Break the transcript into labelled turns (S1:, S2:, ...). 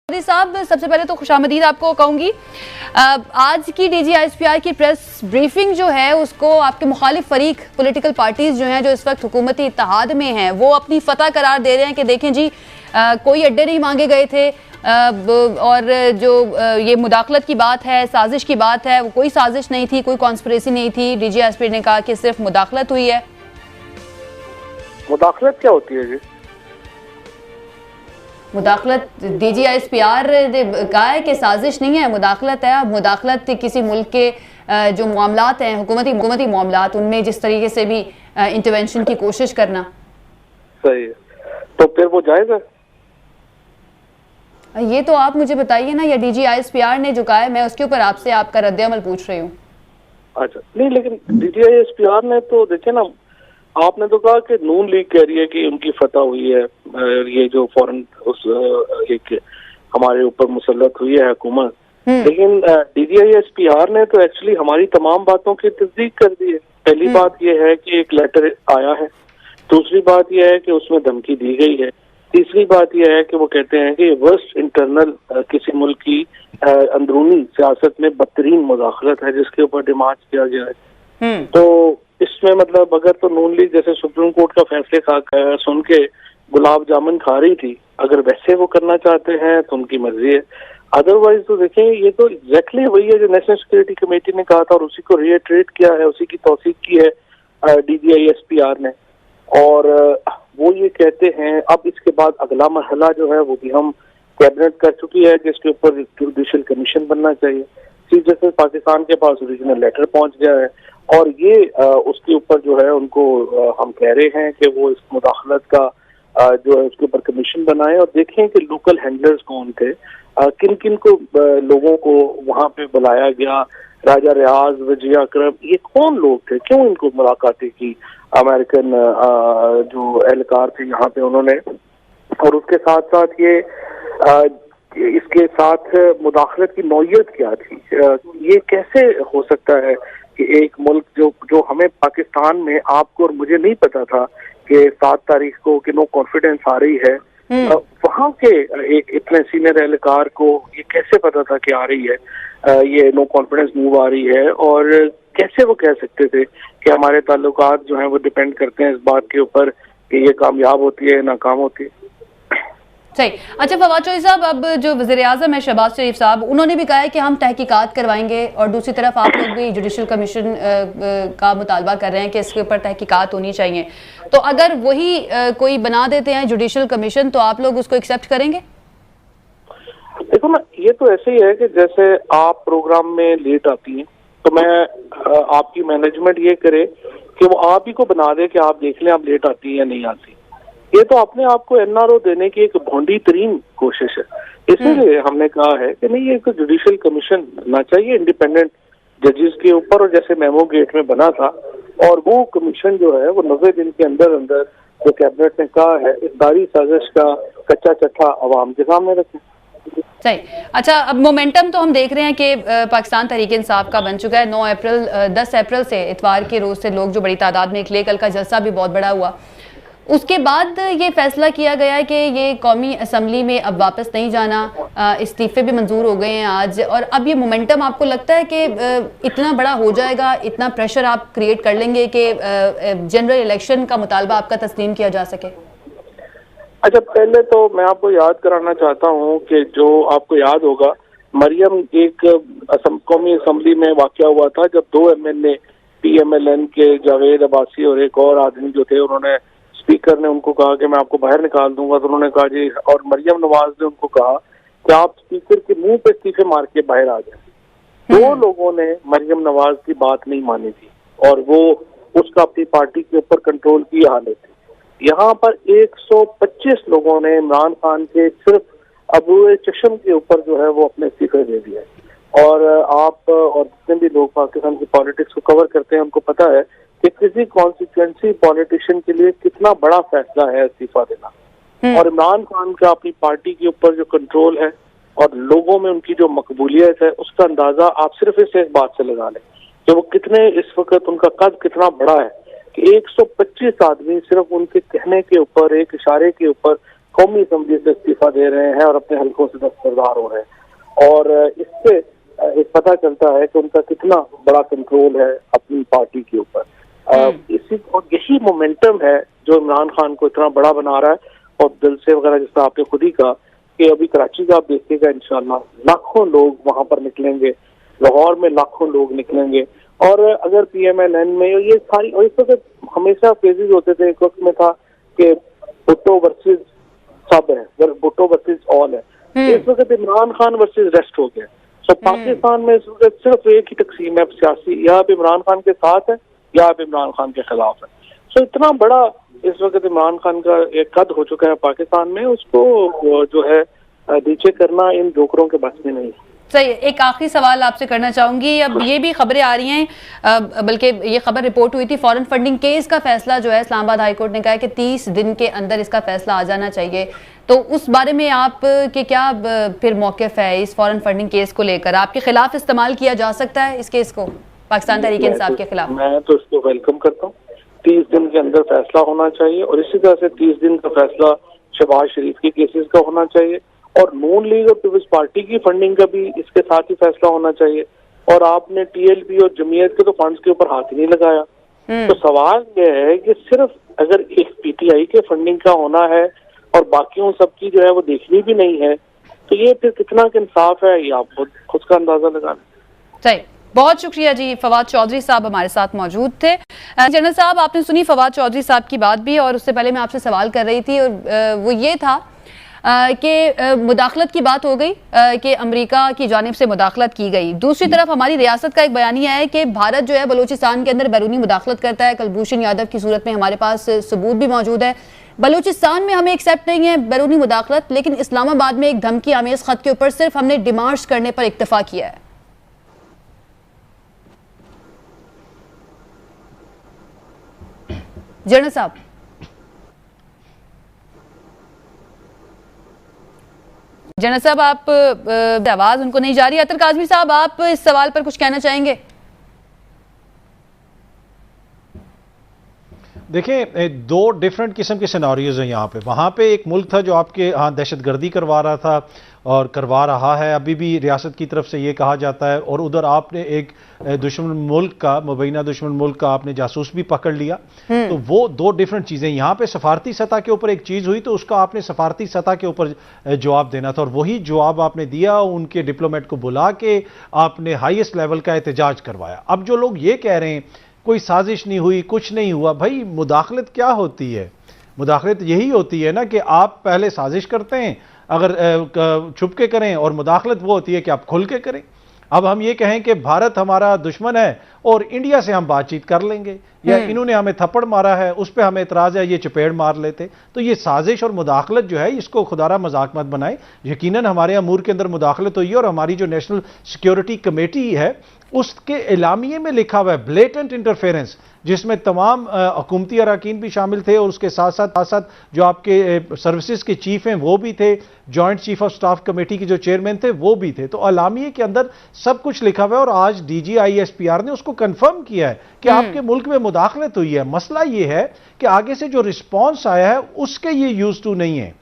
S1: मोदी साहब, सबसे पहले तो खुशामदीद आपको कहूंगी। आज की DGISPR की प्रेस ब्रीफिंग जो है उसको आपके मुखालिफ फरीक पॉलिटिकल पार्टीज जो हैं, जो इस वक्त हुकूमती इत्तेहाद में हैं, वो अपनी फतह करार दे रहे हैं कि देखें जी, कोई अड्डे नहीं मांगे गए थे और जो ये मुदाखलत की बात है, साजिश की बात है, वो कोई साजिश नहीं थी, कोई कॉन्स्पिरेसी नहीं थी। DGISPR ने कहा कि सिर्फ मुदाखलत हुई है।
S2: मुदाखलत क्या होती है जी?
S1: मुदाखलत DGISPR ने कहा है कि साजिश नहीं है, मुदाखलत है। अब मुदाखलत किसी मुल्क के जो मामलात हैं, हुकूमती मामलात, उनमें जिस तरीके से भी इंटरवेंशन की कोशिश करना
S2: सही है, तो फिर वो जायज़ है?
S1: ये तो आप मुझे बताइए ना, या DGISPR ने जो कहा है, मैं उसके ऊपर आपसे आपका रद्द-ए-अमल पूछ रही हूँ।
S2: अच्छा, नहीं, लेकिन DGISPR ने तो देखे ना, आपने तो कहा कि नून लीग कह रही है कि उनकी फतह हुई है, ये जो फौरन उस एक हमारे ऊपर मुसल्लत हुई है हुकूमत, लेकिन DGISPR ने तो एक्चुअली हमारी तमाम बातों की तस्दीक कर दी है। पहली बात यह है कि एक लेटर आया है, दूसरी बात यह है कि उसमें धमकी दी गई है, तीसरी बात यह है कि वो कहते हैं कि वर्स्ट इंटरनल किसी मुल्क की अंदरूनी सियासत में बदतरीन मुदाखलत है जिसके ऊपर डिमांड किया गया है। तो इसमें मतलब अगर तो नून लीग जैसे सुप्रीम कोर्ट का फैसले सुन के गुलाब जामुन खा रही थी, अगर वैसे वो करना चाहते हैं तो उनकी मर्जी है। अदरवाइज तो देखें, ये तो एग्जैक्टली वही है जो नेशनल सिक्योरिटी कमेटी ने कहा था और उसी को रिएट्रेट किया है, उसी की तौसीक की है DGISPR ने। और वो ये कहते हैं अब इसके बाद अगला मरहला जो है वो भी हम कैबिनेट कर चुकी है कि इसके ऊपर जुडिशल कमीशन बनना चाहिए। चीफ जस्टिस पाकिस्तान के पास ओरिजिनल लेटर पहुंच गया है और ये उसके ऊपर जो है उनको हम कह रहे हैं कि वो इस मुदाखलत का जो है उसके ऊपर कमीशन बनाए और देखें कि लोकल हैंडलर्स कौन थे, किन किन को लोगों को वहां पे बुलाया गया, राजा रियाज, वजिया अकरम, ये कौन लोग थे, क्यों इनको मुलाकातें की अमेरिकन जो एहलकार थे यहाँ पे उन्होंने, और उसके साथ साथ ये इसके साथ मुदाखलत की नौयत क्या थी। ये कैसे हो सकता है कि एक मुल्क जो हमें पाकिस्तान में, आपको और मुझे नहीं पता था कि 7 तारीख को कि नो कॉन्फिडेंस आ रही है, वहां के एक इतने सीनियर एहलकार को ये कैसे पता था कि आ रही है, ये नो कॉन्फिडेंस मूव आ रही है, और कैसे वो कह सकते थे कि हमारे ताल्लुकात जो हैं वो डिपेंड करते हैं इस बात के ऊपर कि ये कामयाब होती है नाकाम होती है।
S1: सही। अच्छा फवाद चौधरी साहब, अब जो वज़ीर-ए-आज़म है शहबाज शरीफ साहब, उन्होंने भी कहा है कि हम तहकीकात करवाएंगे, और दूसरी तरफ आप लोग भी जुडिशल कमीशन का मुतालबा कर रहे हैं कि इसके ऊपर तहकीकात होनी चाहिए। तो अगर वही कोई बना देते हैं जुडिशल कमीशन, तो आप लोग उसको एक्सेप्ट करेंगे?
S2: देखो ना, ये तो ऐसे ही है कि जैसे आप प्रोग्राम में लेट आती हैं तो मैं आपकी मैनेजमेंट ये करे कि वो आप ही को बना दे कि आप देख लें आप लेट आती हैं या नहीं आती। ये तो अपने आप को NRO देने की एक भोंडी तरीन कोशिश है। इसीलिए हमने कहा है कि नहीं, ये तो जुडिशल कमीशन बनना चाहिए इंडिपेंडेंट जजेस के ऊपर, और जैसे मेमो गेट में बना था, और वो कमीशन जो है वो 90 दिन के अंदर अंदर जो कैबिनेट ने कहा है इस सारी साजिश का कच्चा चट्टा अवाम के सामने रखें।
S1: सही। अच्छा, अब मोमेंटम तो हम देख रहे हैं कि पाकिस्तान तहरीक इंसाफ का बन चुका है। 10 अप्रैल से इतवार के रोज से लोग जो बड़ी तादाद में निकले, कल का जलसा भी बहुत बड़ा हुआ। उसके बाद ये फैसला किया गया है कि ये कौमी असम्बली में अब वापस नहीं जाना, इस्तीफे भी मंजूर हो गए हैं आज, और अब ये मोमेंटम आपको लगता है कि इतना बड़ा हो जाएगा, इतना प्रेशर आप क्रिएट कर लेंगे कि जनरल इलेक्शन का मुतालबा आपका तस्लीम किया जा सके?
S2: अच्छा, पहले तो मैं आपको याद कराना चाहता हूँ कि जो आपको याद होगा, मरियम एक कौमी असम्बली में वाक़या हुआ था जब 2 MLA PMLN के जावेद अब्बासी और एक और आदमी जो थे, उन्होंने स्पीकर ने उनको कहा कि मैं आपको बाहर निकाल दूंगा, तो उन्होंने कहा जी, और मरियम नवाज ने उनको कहा कि आप स्पीकर के मुंह पे इस्तीफे मार के बाहर आ जाए। 2 लोगों ने मरियम नवाज की बात नहीं मानी थी और वो उसका अपनी पार्टी के ऊपर कंट्रोल की हालत थी। यहाँ पर 125 लोगों ने इमरान खान के सिर्फ अबू चशम के ऊपर जो है वो अपने इस्तीफे दे दिए। और आप और जितने भी लोग पाकिस्तान की पॉलिटिक्स को कवर करते हैं उनको पता है कि किसी कॉन्स्टिट्यूएंसी पॉलिटिशियन के लिए कितना बड़ा फैसला है इस्तीफा देना। और इमरान खान का अपनी पार्टी के ऊपर जो कंट्रोल है और लोगों में उनकी जो मकबूलियत है, उसका अंदाजा आप सिर्फ इस एक बात से लगा लें कि वो कितने, इस वक्त उनका कद कितना बड़ा है कि 125 आदमी सिर्फ उनके कहने के ऊपर, एक इशारे के ऊपर कौमी असम्बली से इस्तीफा दे रहे हैं और अपने हल्कों से दस्तबरदार हो रहे हैं। और इससे एक पता चलता है कि उनका कितना बड़ा कंट्रोल है अपनी पार्टी के ऊपर। इसी और यही मोमेंटम है जो इमरान खान को इतना बड़ा बना रहा है। और दिल से वगैरह जिस तरह आपने खुद ही कहा कि अभी कराची का आप देखिएगा, इंशाल्लाह लाखों लोग वहां पर निकलेंगे, लाहौर में लाखों लोग निकलेंगे। और अगर PMLN में ये सारी, और इस वक्त हमेशा फेजेस होते थे, एक वक्त में था कि भुट्टो वर्सेस सब है, भुट्टो वर्सेस ऑल है। इस वक्त इमरान खान वर्सेस रेस्ट हो गया। तो पाकिस्तान में इस वक्त सिर्फ एक ही तकसीम है सियासी, या आप इमरान खान के साथ है या आप इमरान खान के खिलाफ है। तो इतना बड़ा इस वक्त इमरान खान का एक कद हो चुका है पाकिस्तान में, उसको जो है नीचे करना इन जोकरों के बस में नहीं है।
S1: सही। एक आखिरी सवाल आपसे करना चाहूंगी। अब ये भी खबरें आ रही हैं, बल्कि ये खबर रिपोर्ट हुई थी, फॉरेन फंडिंग केस का फैसला जो है इस्लामाबाद हाईकोर्ट ने कहा है कि 30 दिन के अंदर इसका फैसला आ जाना चाहिए। तो उस बारे में आप के क्या फिर मौक़िफ़ है इस फॉरेन फंडिंग केस को लेकर? आपके खिलाफ इस्तेमाल किया जा सकता है इस केस को, पाकिस्तान तहरीक इंसाफ के खिलाफ?
S2: मैं तो इसको वेलकम करता हूँ। 30 दिन के अंदर फैसला होना चाहिए, और इसी तरह से 30 दिन का फैसला शहबाज शरीफ के केसेस का होना चाहिए, और नून लीग और पीपल्स पार्टी की फंडिंग का भी इसके साथ ही फैसला होना चाहिए। और आपने TLP और जमीयत के तो फंड्स के ऊपर हाथ ही नहीं लगाया। तो सवाल यह है कि सिर्फ अगर एक PTI के फंडिंग का होना है और बाकियों सबकी जो है वो देखनी भी नहीं है, तो ये फिर कितना इंसाफ है, ये आप खुद का अंदाजा लगाना।
S1: सही। बहुत शुक्रिया जी। फवाद चौधरी साहब हमारे साथ मौजूद थे। जनरल साहब, आपने सुनी फवाद चौधरी साहब की बात भी, और उससे पहले मैं आपसे सवाल कर रही थी, और वो ये था कि मुदाखलत की बात हो गई कि अमेरिका की जानिब से मुदाखलत की गई। दूसरी तरफ हमारी रियासत का एक बयानिया है कि भारत जो है बलूचिस्तान के अंदर बैरूनी मुदाखलत करता है। कुलभूषण यादव की सूरत में हमारे पास सबूत भी मौजूद है। बलूचिस्तान में हमें एक्सेप्ट नहीं है बैरूनी मुदाखलत, लेकिन इस्लामाबाद में एक धमकी आमेज खत के ऊपर सिर्फ हमने डिमांड्स करने पर इक्तफा किया है। जनरल साहब, जनरल साहब, आप आवाज उनको नहीं जा रही। अतर काजमी साहब, आप इस सवाल पर कुछ कहना चाहेंगे?
S3: देखिए, दो डिफरेंट किस्म के सिनारियोज हैं यहाँ पे। वहाँ पे एक मुल्क था जो आपके यहाँ दहशतगर्दी करवा रहा था और करवा रहा है, अभी भी रियासत की तरफ से ये कहा जाता है, और उधर आपने एक दुश्मन मुल्क का, मुबैना दुश्मन मुल्क का आपने जासूस भी पकड़ लिया। तो वो दो डिफरेंट चीज़ें। यहाँ पे सफारती सतह के ऊपर एक चीज़ हुई तो उसका आपने सफारती सतह के ऊपर जवाब देना था, और वही जवाब आपने दिया। उनके डिप्लोमेट को बुला के आपने हाईएस्ट लेवल का एहतजाज करवाया। अब जो लोग ये कह रहे हैं कोई साजिश नहीं हुई, कुछ नहीं हुआ, भाई मुदाखलत क्या होती है? मुदाखलत यही होती है ना कि आप पहले साजिश करते हैं, अगर छुप के करें, और मुदाखलत वो होती है कि आप खुल के करें। अब हम ये कहें कि भारत हमारा दुश्मन है और इंडिया से हम बातचीत कर लेंगे, या इन्होंने हमें थप्पड़ मारा है उस पर हमें एतराज है, ये चपेड़ मार लेते। तो ये साजिश और मुदाखलत जो है, इसको खुदारा मजाक मत बनाए। यकीनन हमारे अमूर के अंदर मुदाखलत हुई है, और हमारी जो नेशनल सिक्योरिटी कमेटी है उसके एलामिये में लिखा हुआ है ब्लेटेंट इंटरफेरेंस, जिसमें तमाम हुकूमती अरकान भी शामिल थे, और उसके साथ साथ जो आपके सर्विसेज के चीफ हैं वो भी थे, joint chief of staff committee के जो चेयरमैन थे वो भी थे। तो एलामिये के अंदर सब कुछ लिखा हुआ है, और आज DGI SPR ने उसको कंफर्म किया है कि आपके मुल्क में मुदाखलत हुई है। मसला ये है कि आगे से जो रिस्पॉन्स आया है उसके ये यूज टू नहीं है।